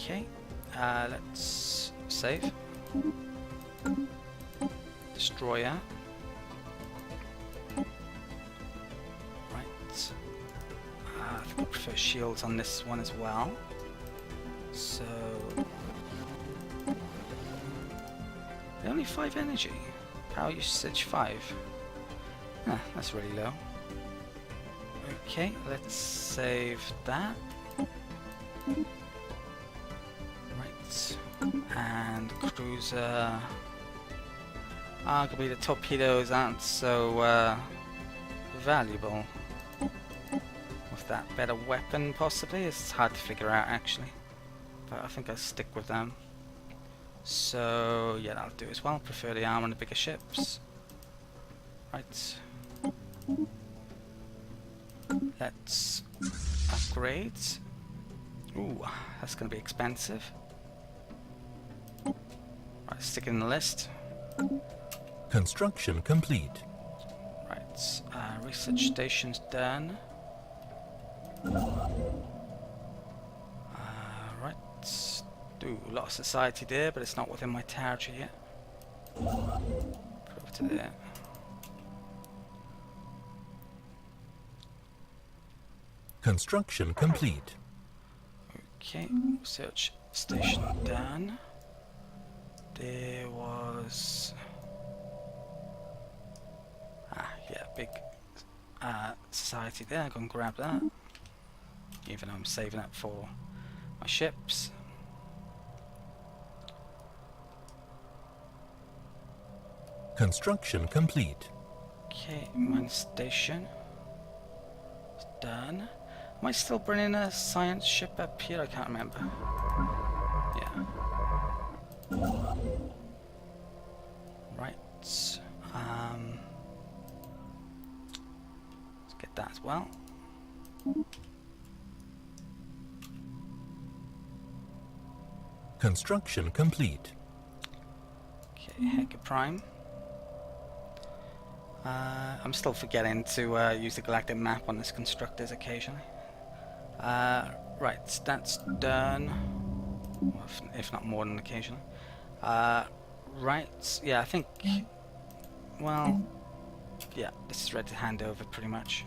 Okay, let's save. Destroyer. Right. I think I prefer shields on this one as well. So only 5 energy. Power usage 5. That's really low. Okay, let's save that. Right. And cruiser. Arguably the torpedoes aren't so valuable. With that better weapon possibly? It's hard to figure out actually. But I think I'll stick with them. So yeah, that'll do as well. Prefer the armor on the bigger ships. Right. Let's upgrade. Ooh, that's going to be expensive. Right, stick it in the list. Construction complete. Right, research station's done. Right, do a lot of society there, but it's not within my territory yet. Put it over to there. Construction complete. Okay, research station done. There was yeah, big society there. I'm gonna grab that. Even though I'm saving up for my ships. Construction complete. Okay, mine station is done. Am I still bringing a science ship up here? I can't remember. Yeah. Right. Let's get that as well. Construction complete. Okay, Hector Prime. I'm still forgetting to use the galactic map on this constructors occasionally. Right, that's done. Well, if not more than occasionally. Right, yeah, I think. Well, yeah, this is ready to hand over pretty much.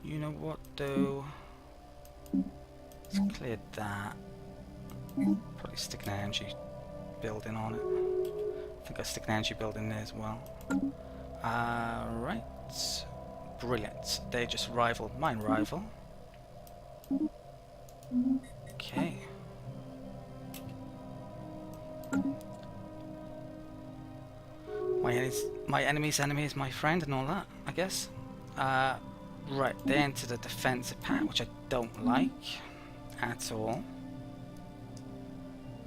You know what though? Let's clear that. Probably stick an energy building on it. I think I'll stick an energy building there as well. Right. Brilliant. They just rival mine rival. Okay. My enemy's enemy is my friend and all that, I guess. Right, they enter the defensive pact, which I don't like at all.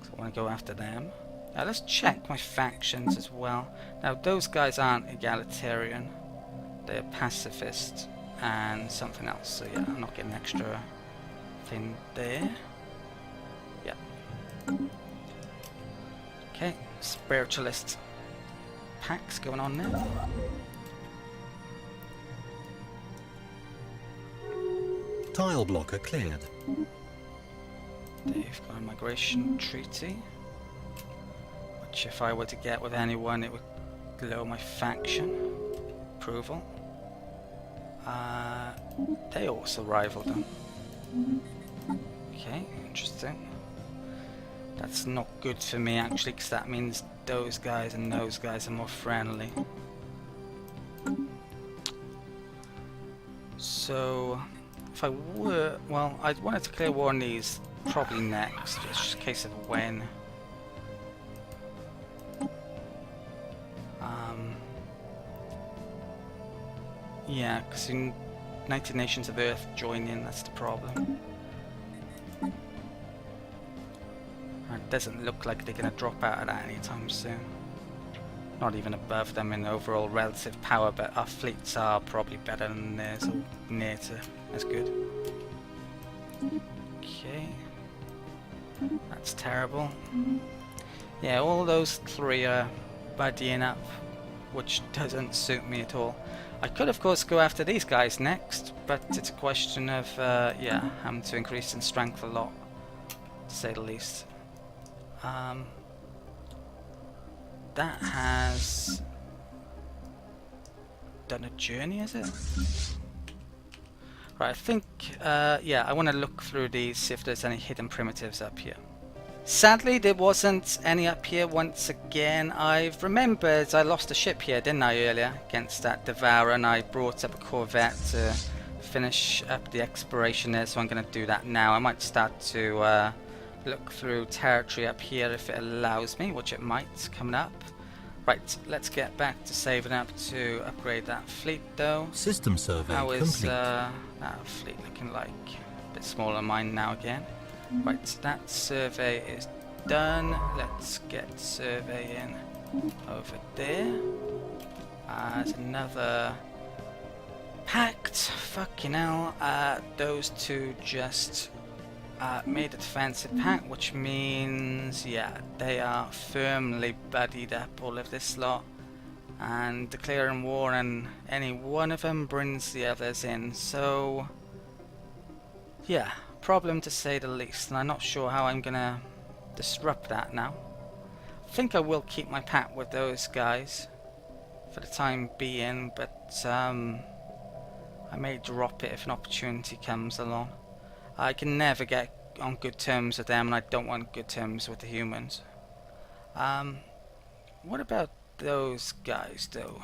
So I want to go after them. Now let's check my factions as well. Now those guys aren't egalitarian. They're pacifist and something else. So yeah, I'm not getting extra thing there. Yeah. Okay, spiritualist packs going on there. Tile blocker cleared. They've got a migration treaty, which if I were to get with anyone, it would lower my faction approval. They also rival them. Okay, interesting. That's not good for me actually, because that means those guys and those guys are more friendly. So if I were, well, I'd wanted to clear war on these probably next. It's just a case of when. Yeah, because United Nations of Earth join in, that's the problem. It doesn't look like they're going to drop out of that anytime soon. Not even above them in overall relative power, but our fleets are probably better than theirs, or near to as good. Okay. That's terrible. Yeah, all those three are buddying up, which doesn't suit me at all. I could of course go after these guys next, but it's a question of yeah, having to increase in strength a lot, to say the least. That has done a journey, is it? Right, I think yeah, I want to look through these, see if there's any hidden primitives up here. Sadly, there wasn't any up here once again. I've remembered I lost a ship here, didn't I, earlier, against that Devourer, and I brought up a Corvette to finish up the exploration there, so I'm going to do that now. I might start to look through territory up here if it allows me, which it might, coming up. Right, let's get back to saving up to upgrade that fleet, though. System survey How is complete. that fleet looking like? A bit smaller than mine now again. Right, that survey is done. Let's get surveying over there. There's another pact. Fucking hell. Those two just made a defensive pact, which means, yeah, they are firmly buddied up, all of this lot. And declaring war on any one of them brings the others in. So, yeah. Problem to say the least, and I'm not sure how I'm gonna disrupt that now. I think I will keep my pact with those guys for the time being, but I may drop it if an opportunity comes along. I can never get on good terms with them, and I don't want good terms with the humans. What about those guys though?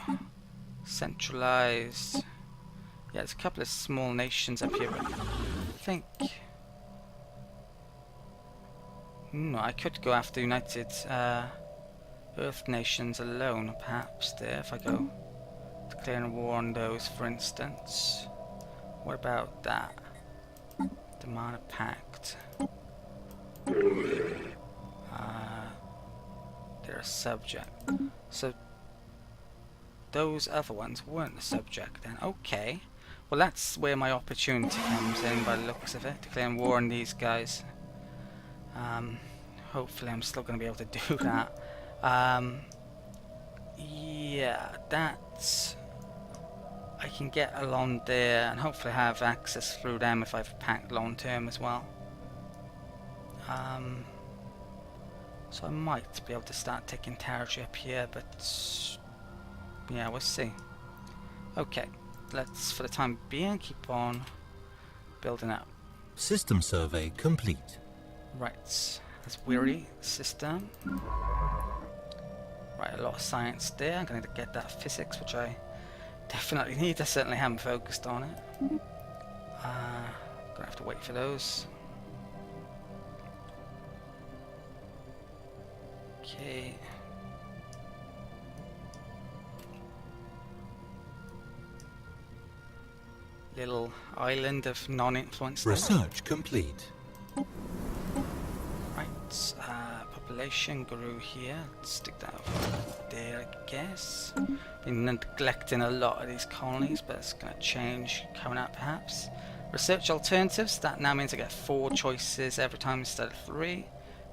Centralized. Yeah, there's a couple of small nations up here, but I think no, I could go after United Earth nations alone, perhaps, there, if I go declaring war on those, for instance. What about that? Demand a pact. They're a subject. So, those other ones weren't the subject then. Okay. Well, that's where my opportunity comes in by the looks of it. Declaring war on these guys. Hopefully I'm still going to be able to do that. Yeah, that's... I can get along there and hopefully have access through them if I've packed long term as well. So I might be able to start taking territory up here, but yeah, we'll see. Okay, let's for the time being keep on building up. System survey complete. Right, that's weary system. Right, a lot of science there. I'm going to get that physics, which I definitely need. I certainly haven't focused on it. Gonna have to wait for those. Okay. Little island of non-influence. Research complete. Right, population grew here. Let's stick that over there, I guess. Been neglecting a lot of these colonies, but it's going to change coming up, perhaps. Research alternatives. That now means I get 4 choices every time instead of 3.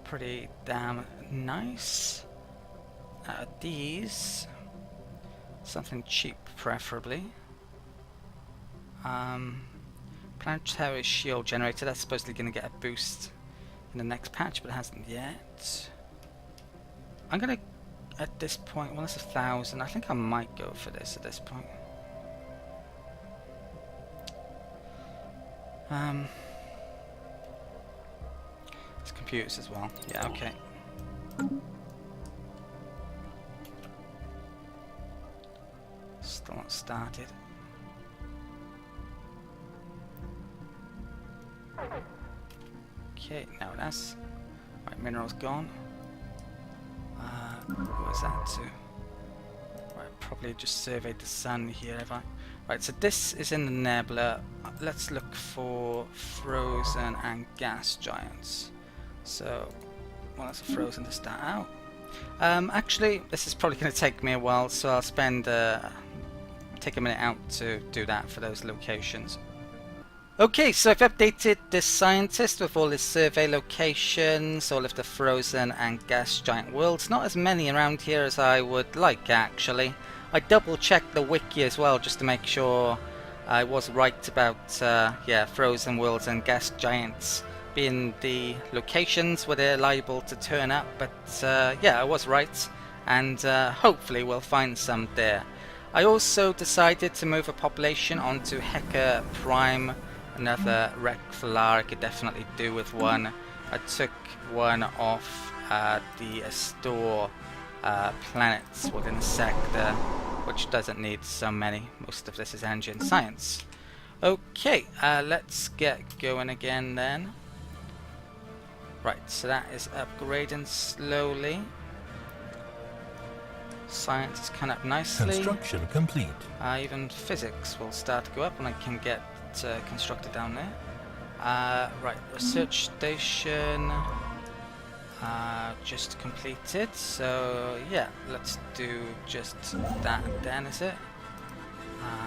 Pretty damn nice. These, something cheap, preferably. Planetary shield generator. That's supposedly going to get a boost in the next patch, but it hasn't yet. I'm gonna, at this point, well, that's 1,000. I think I might go for this at this point. It's computers as well. Yeah, okay. Still not started. Okay, now that's right. Minerals gone. Where's that to? Right, probably just surveyed the sun here, have I? Right, so this is in the nebula. Let's look for frozen and gas giants. So, well, that's a frozen to start out. Actually, this is probably going to take me a while, so I'll spend take a minute out to do that for those locations. Okay, so I've updated this scientist with all his survey locations, all of the frozen and gas giant worlds. Not as many around here as I would like, actually. I double checked the wiki as well just to make sure I was right about yeah, frozen worlds and gas giants being the locations where they're liable to turn up, but yeah, I was right, and hopefully we'll find some there. I also decided to move a population onto Heka Prime, another wreck Falar I could definitely do with one. I took one off the Astor planets within the sector, which doesn't need so many. Most of this is engine science. Okay, let's get going again then. Right, so that is upgrading slowly. Science is coming up nicely. Construction complete. Even physics will start to go up when I can get constructed down there. Right, research station just completed. So yeah, let's do just that then, is it?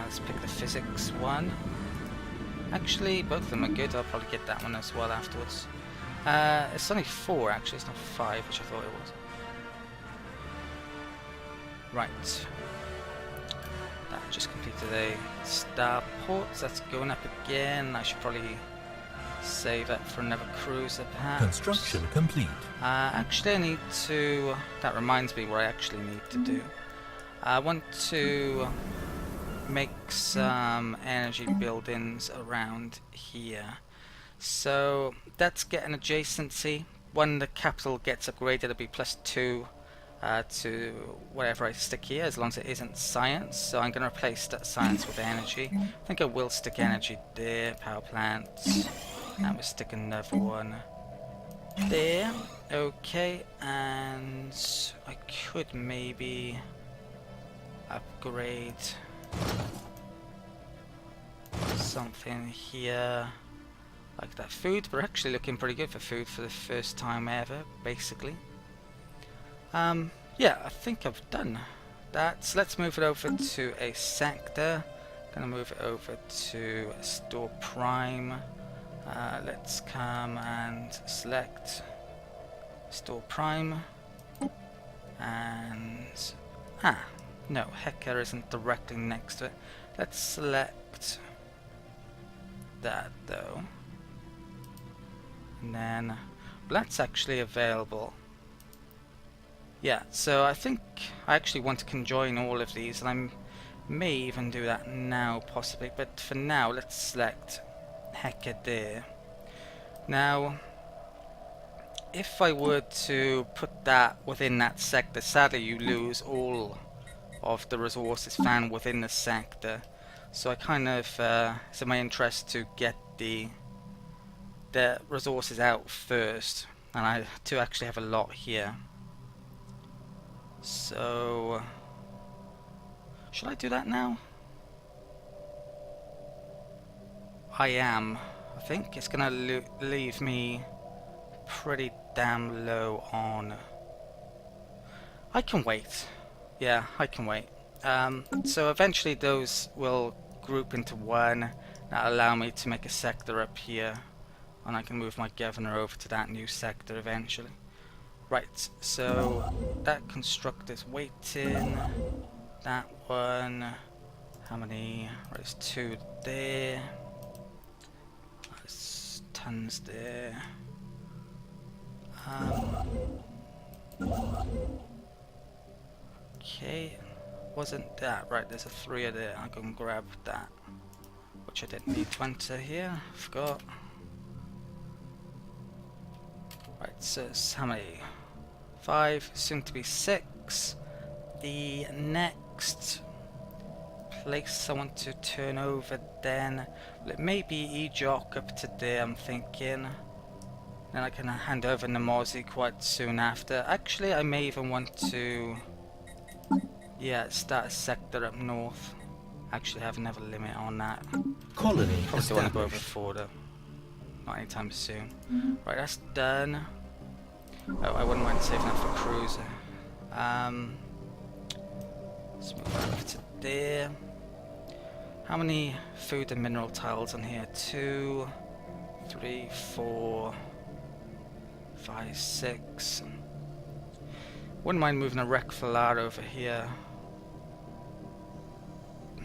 Let's pick the physics one. Actually, both of them are good. I'll probably get that one as well afterwards. It's only 4 actually, it's not 5, which I thought it was. Right. That just completed a starport. That's going up again. I should probably save that for another cruiser perhaps. Construction complete. Actually I need to... That reminds me what I actually need to do. I want to make some energy buildings around here. So that's getting adjacency. When the capital gets upgraded, it'll be +2 to whatever I stick here, as long as it isn't science. So I'm going to replace that science with energy. I think I will stick energy there, power plants, and we'll stick another one there. Okay, and I could maybe upgrade something here. Like that food, we're actually looking pretty good for food for the first time ever, basically. Yeah, I think I've done that. So let's move it over to a sector. Gonna move it over to Store Prime. Let's come and select Store Prime. And no, Heka isn't directly next to it. Let's select that though. And then, well, that's actually available. Yeah, so I think I actually want to conjoin all of these, and I may even do that now, possibly. But for now, let's select Heka there. Now, if I were to put that within that sector, sadly you lose all of the resources found within the sector. So I kind of, it's in my interest to get the resources out first, and I do actually have a lot here. So should I do that now? I am. I think it's gonna leave me pretty damn low on. I can wait. Yeah, I can wait. So eventually those will group into one. That'll allow me to make a sector up here, and I can move my governor over to that new sector eventually. Right, so that construct is waiting. That one, how many? Right, there's 2 there. There's tons there. Okay, wasn't that right? There's a 3 there. I can grab that, which I didn't need to enter here. Forgot. Right, so it's how many? 5, soon to be 6. The next place I want to turn over then, well, it may be J.I.H.A.D up to there, I'm thinking. Then I can hand over Namozi quite soon after. Actually, I may even want to, yeah, start a sector up north. Actually have another limit on that. Colony Probably don't want to go over established. 4 though. Not anytime soon. Right, that's done. Oh, I wouldn't mind saving that for cruiser. Let's move that over to there. How many food and mineral tiles on here? 2, 3, 4, 5, 6. Wouldn't mind moving a wreck Falar over here.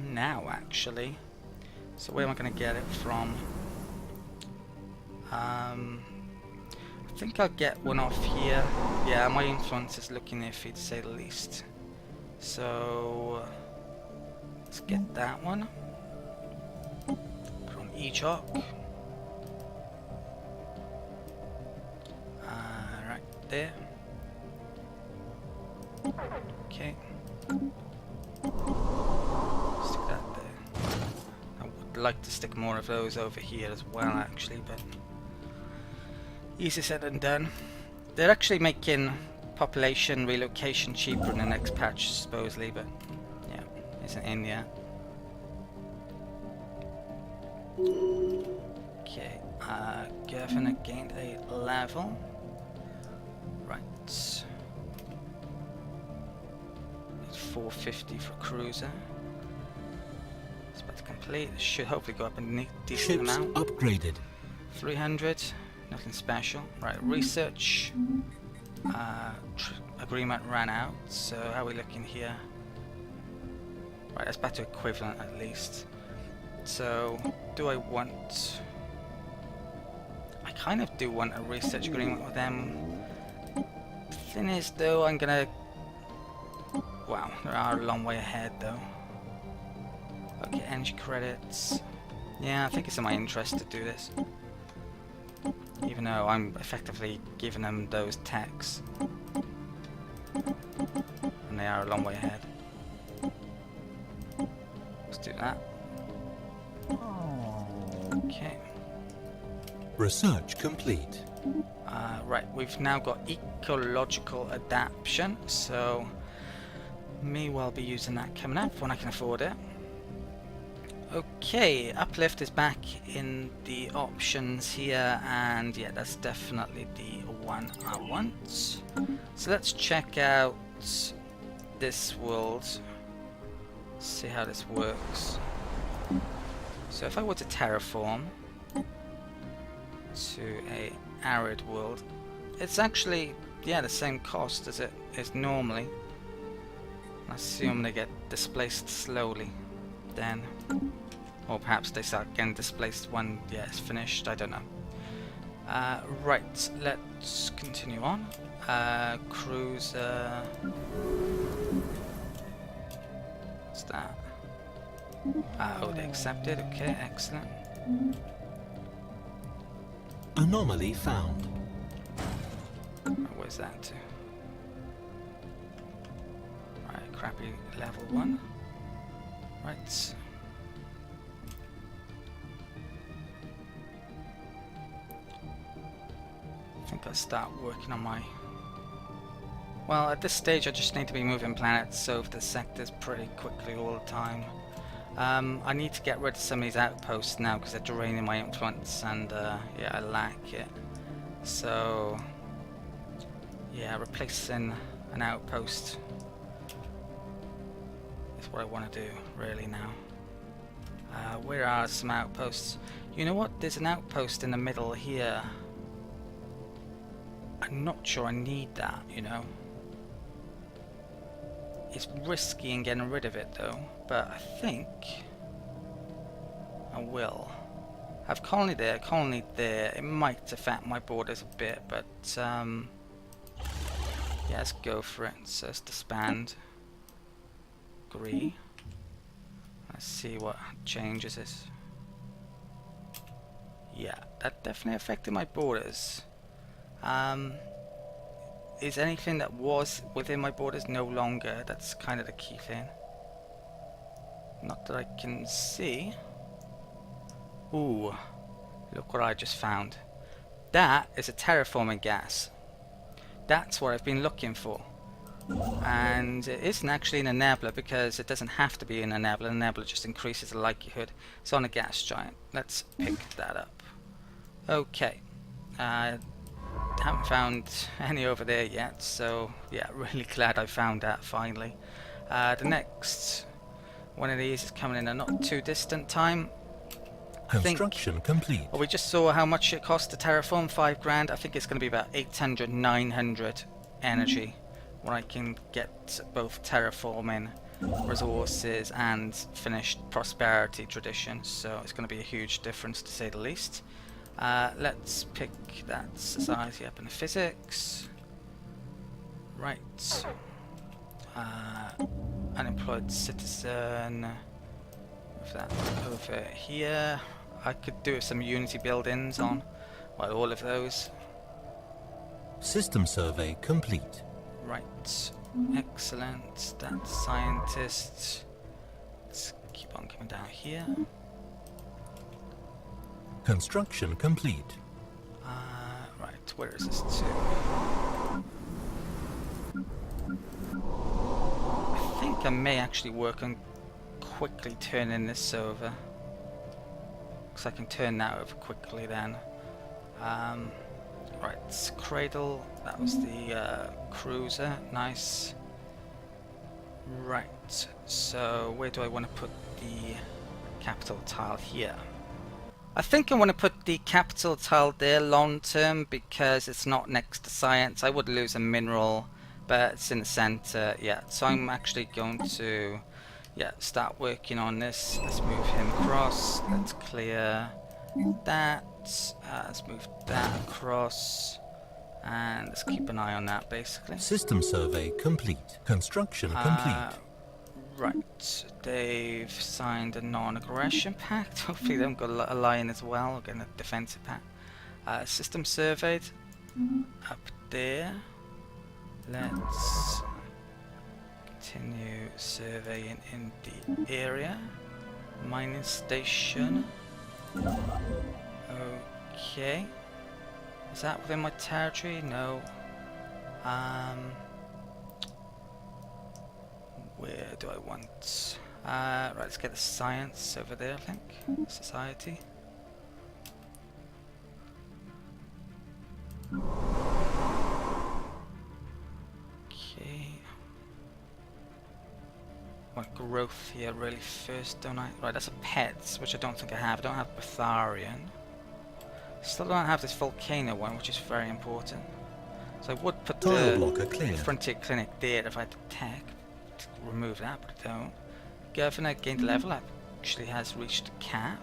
now, actually. So where am I going to get it from? I think I'll get one off here. Yeah, my influence is looking iffy, to say the least. So let's get that one. Put on J.I.H.A.D. Right there. Okay. Stick that there. I would like to stick more of those over here as well, actually, but easy said than done. They're actually making population relocation cheaper in the next patch, supposedly, but yeah, isn't in yet. Okay, Governor gained a level. Right. It's 450 for cruiser. It's about to complete. It should hopefully go up a decent Ships amount. upgraded. 300. Nothing special. Right, research. Agreement ran out. So how are we looking here? Right, that's back to equivalent at least. So do I want? I kind of do want a research agreement with them. The thing is, though, I'm gonna. Wow, they are a long way ahead, though. Okay, energy credits. Yeah, I think it's in my interest to do this. Even though I'm effectively giving them those techs. And they are a long way ahead. Let's do that. Okay. Research complete. Right, we've now got ecological adaptation, so may well be using that coming up when I can afford it. Okay, uplift is back in the options here, and yeah, that's definitely the one I want. So let's check out this world, see how this works. So if I were to terraform to a arid world, it's actually, yeah, the same cost as it is normally. I assume they get displaced slowly then. Or perhaps they start getting displaced when, yeah, it's finished, I don't know. Right, let's continue on. Cruiser. What's that? Oh, they accepted, okay, excellent. Anomaly found. Where's that to? Right, crappy level 1. Right. I think I'll start working on my... Well, at this stage I just need to be moving planets, so the sectors pretty quickly all the time. I need to get rid of some of these outposts now because they're draining my influence, and yeah, I lack it. So yeah, replacing an outpost is what I want to do really now. Where are some outposts? You know what? There's an outpost in the middle here. I'm not sure I need that, you know. It's risky in getting rid of it though, but I think I will. Have colony there, colony there. It might affect my borders a bit, but yeah, let's go for it. So let's disband. Agree. Let's see what changes this. Yeah, that definitely affected my borders. Is anything that was within my borders no longer? That's kind of the key thing. Not that I can see. Ooh, look what I just found. That is a terraforming gas. That's what I've been looking for. And it isn't actually in a nebula because it doesn't have to be in a nebula. A nebula just increases the likelihood. It's on a gas giant. Let's pick that up. Okay. Haven't found any over there yet, so yeah, really glad I found that finally. The next one of these is coming in a not too distant time. Construction complete. Well, we just saw how much it cost to terraform, 5 grand. I think it's going to be about 800, 900 energy when I can get both terraforming resources and finished prosperity tradition, so it's going to be a huge difference to say the least. Let's pick that society up in physics. Right. Unemployed citizen. Move that over here. I could do some Unity buildings on, well, all of those. System survey complete. Right. Excellent. That's scientist. Let's keep on coming down here. Construction complete. Right, where is this to? I think I may actually work on quickly turning this over, because I can turn that over quickly then. Right, cradle, that was the cruiser, nice. Right, so where do I want to put the capital tile here? I think I want to put the capital tile there long term because it's not next to science. I would lose a mineral, but it's in the center. Yeah, so I'm actually going to start working on this. Let's move him across. Let's clear that. Let's move that across. And let's keep an eye on that basically. System survey complete. Construction complete. Right, they've signed a non-aggression pact. Hopefully they've got a lion as well, getting a defensive pact. System surveyed up there. Let's continue surveying in the area. Mining station. Okay. Is that within my territory? No. Where do I want? Right, let's get the science over there, I think. Society. Okay. Want growth here really first, don't I? Right, that's a pets, which I don't think I have. I don't have Betharian. Still don't have this volcano one, which is very important. So I would put the frontier clinic there if I had the tech. Remove that, but I don't. Governor gained level, actually has reached a cap.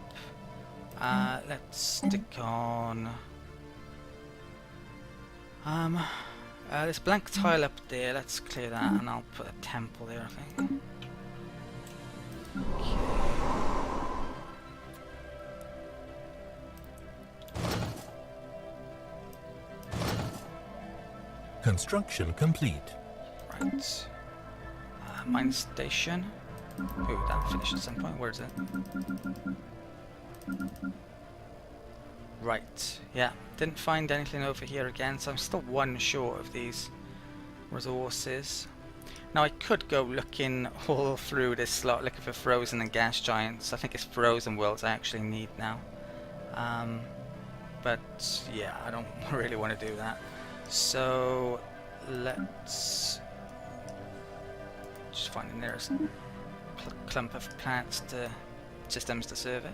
Let's stick on this blank tile up there. Let's clear that and I'll put a temple there, I think. Okay. Construction complete. Right. Mine station. Ooh, that finished at some point. Where is it? Right. Yeah. Didn't find anything over here again, so I'm still one short of these resources. Now I could go looking all through this slot, looking for frozen and gas giants. I think it's frozen worlds I actually need now. But yeah, I don't really want to do that. So let's just find the nearest clump of plants to systems to survey.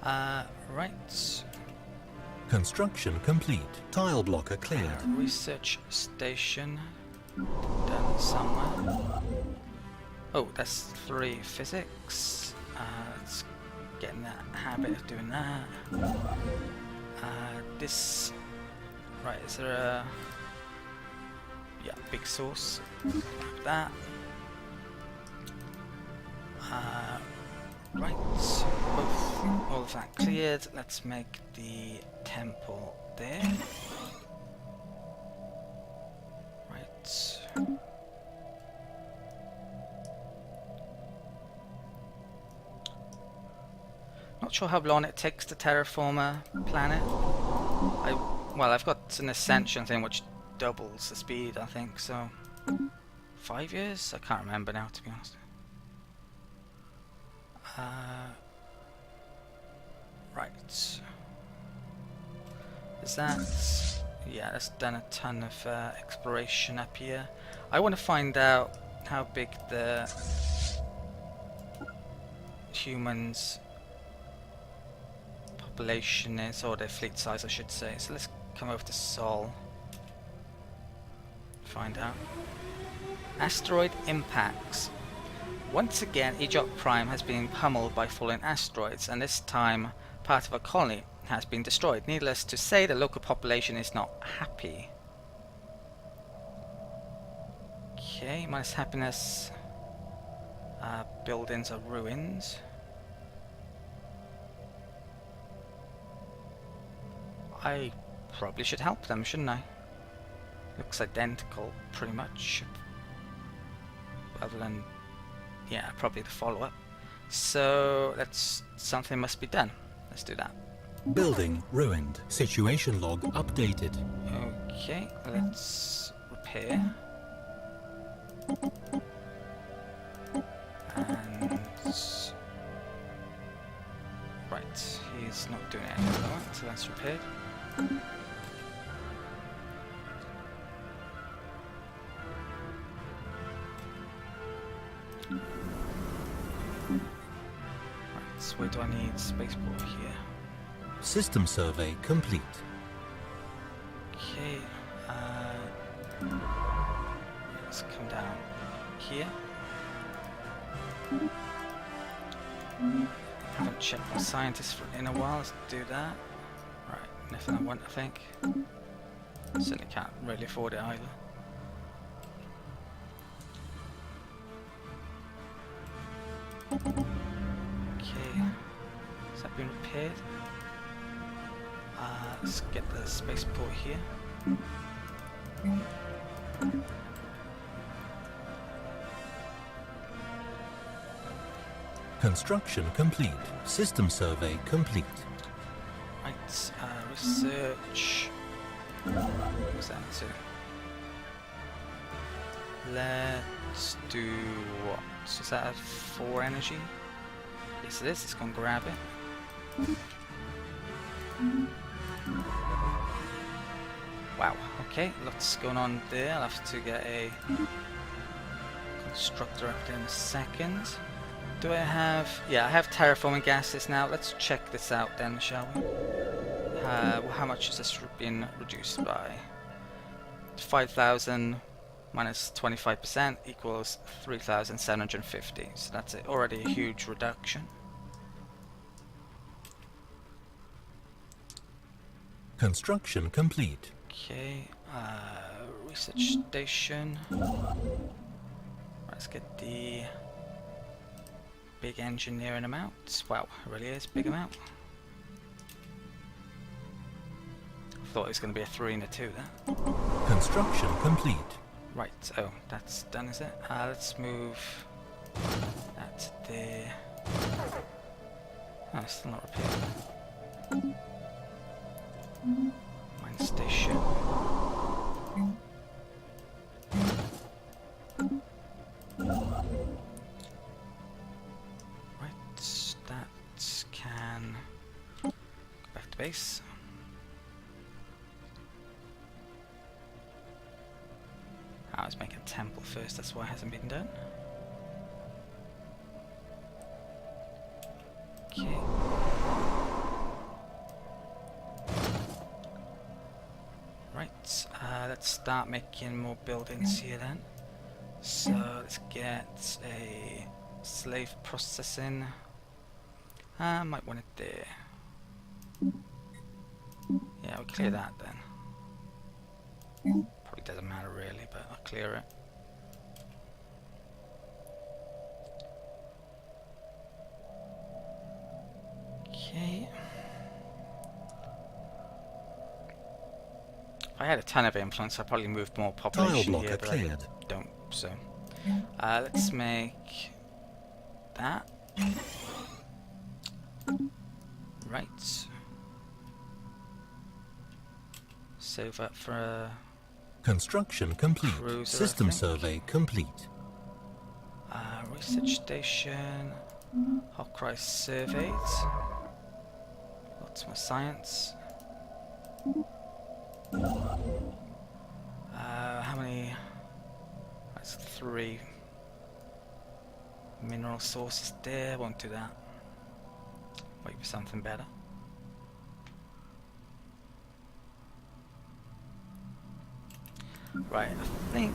Right. Construction complete. Tile blocker cleared. Research station done somewhere. Oh, that's 3 physics. Let's get in that habit of doing that. This. Right, is there a. Yeah, big source. Like that. Right, all of that cleared. Let's make the temple there. Right. Not sure how long it takes to terraform a planet. Well, I've got an ascension thing which doubles the speed, I think, so 5 years? I can't remember now, to be honest. Right. Is that... Yeah, that's done a ton of exploration up here. I want to find out how big the humans' population is, or their fleet size I should say. So let's come over to Sol. Find out. Asteroid impacts. Once again, J.I.H.A.D Prime has been pummeled by fallen asteroids, and this time part of a colony has been destroyed. Needless to say, the local population is not happy. Okay, minus happiness. Buildings are ruins. I probably should help them, shouldn't I? Looks identical, pretty much. Other than, yeah, probably the follow-up. So, something must be done. Let's do that. Building ruined. Situation log updated. Okay, let's repair. And right, he's not doing anything at the moment, so that's repaired. Right, so where do I need spaceport here? System survey complete. Okay, let's come down here. Haven't checked my scientists in a while, let's do that. Right, nothing I want, I think. Certainly can't really afford it either. Okay, has that been repaired? Let's get the spaceport here. Construction complete. System survey complete. Right, research. What's that to? Let's do what? Is that 4 energy? Yes, it is. Let's go and grab it. Wow, okay, lots going on there. I'll have to get a constructor up there in a second. Do I have... yeah, I have terraforming gases now. Let's check this out then, shall we? Well, how much is this being reduced by? 5,000 minus 25% equals 3,750. So that's it. Already a huge reduction. Construction complete. Okay, research station. Let's get the big engineering amount. Wow, it really is a big amount. Thought it was going to be a 3 and a 2 there. Construction complete. Right, oh, that's done, is it? Let's move that there. Oh, still not repaired. Mine station. Right, that can go back to base. I was making a temple first, that's why it hasn't been done. Okay. Right, let's start making more buildings here then. So let's get a slave processing. Might want it there. Yeah, we'll clear that then. Probably doesn't matter really, but I'll clear it. Okay. If I had a ton of influence, I'd probably move more population here, but I don't, so. Let's make that. Right. Save up for a construction complete. cruiser, System survey complete. Research station. Hawkeye surveyed. Lots more science. How many? That's 3 mineral sources there. Won't do that. Wait for something better. Right, I think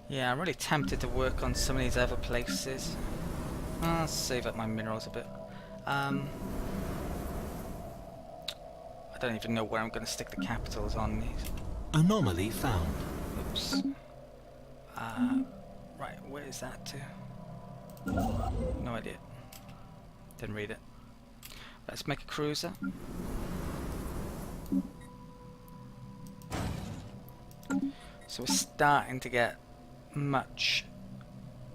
Yeah, I'm really tempted to work on some of these other places. I'll save up my minerals a bit. I don't even know where I'm going to stick the capitals on these. Anomaly found. Oops. Right, where is that to? No idea. Didn't read it. Let's make a cruiser. So we're starting to get in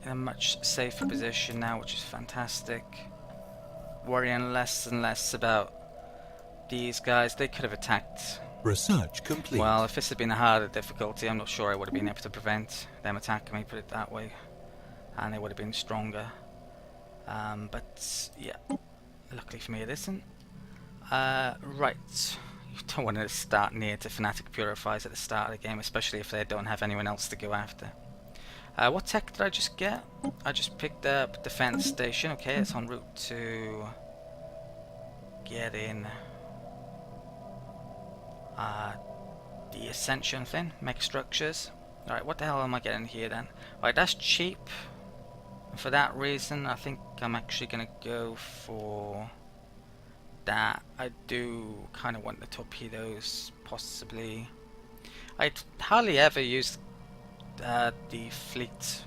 a much safer position now, which is fantastic. Worrying less and less about these guys. They could have attacked. Research complete. Well, if this had been a harder difficulty, I'm not sure I would have been able to prevent them attacking me, put it that way. And they would have been stronger. But yeah, luckily for me it isn't. Right. You don't want to start near to Fanatic Purifiers at the start of the game, especially if they don't have anyone else to go after. What tech did I just get? I just picked up Defense Station. Okay, it's en route to get in the Ascension thing, mech structures. Alright, what the hell am I getting here then? Right, that's cheap. And for that reason, I think I'm actually going to go for that. I do kind of want the torpedoes, possibly. I hardly ever use the fleet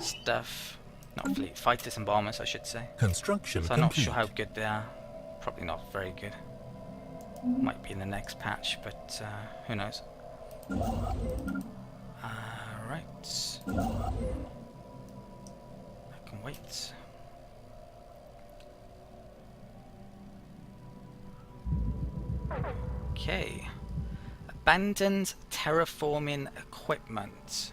stuff. Not fleet, fighters and bombers, I should say. Construction So I'm not complete. sure how good they are. Probably not very good. Might be in the next patch, but who knows. Right. I can wait. Okay. Abandoned terraforming equipment.